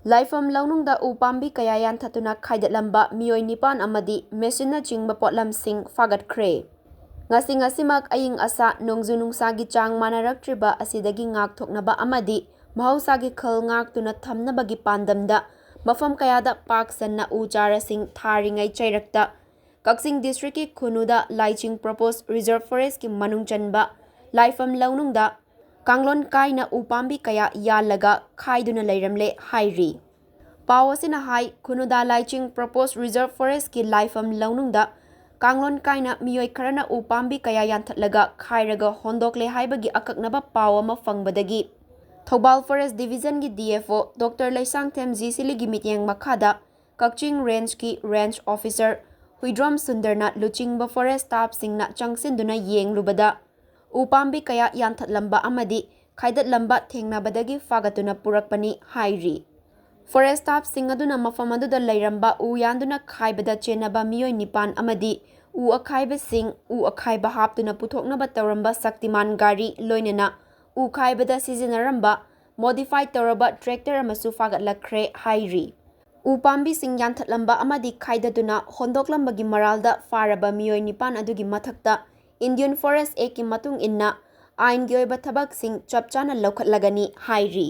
Laipham Lounungda u Panbi kaya yantatuna Khaidatlamba Miwoi nipan amadi machine chingba potlamsing Fagatkhre. Ngasimak aying asa nongju nungsagi chang manaraktriba asidagi ngakthoknaba amadi mahawsagi khal ngaktuna thamnabagi pandamda mafam kayada pak sanna u charasing tharingai chairakta Kaksing district ki khunuda laiching proposed reserve forest ki manung chanba Laipham Lounungda Kanglon kaina u Panbi kaya yalaga khaiduna leiramle hairi. Pawasina hai khunuda laiching proposed reserve forest ki Laipham Lounungda Kanglon kaina Miwoi kharana u Panbi kaya yanthatlaga khairaga hondokle haibagi akaknaba pawa ma fangbadagi Thoubal Forest Division ki DFO Dr. Laipham Siligi mityeng makhada Kakching Range ki Range Officer Huidrom Sundarna luchingba forest staff singna changsinduna yenglubada u Panbi kaya Yanduna amadi Khaidatlamba thengnabadagi fagatuna purakpani hairi. Forest staff singaduna mafamaduna lairamba u Yanduna khaibada chenaba Miwoi nipan amadi u akhaiba sing u akhaiba haptuna puthoknaba tawramba Saktiman gari loinena u khaibada sizinaramba modified tawraba tractor amasu Fagatkhre hairi. U Panbi sing Yanduna amadi Khaidatuna hondoklambagi maralda faraba Miwoi nipan adugi mathakta Indian Forest Act ki matung inna ain gi oiba thabak sing chapchana laukhatlagani hairi.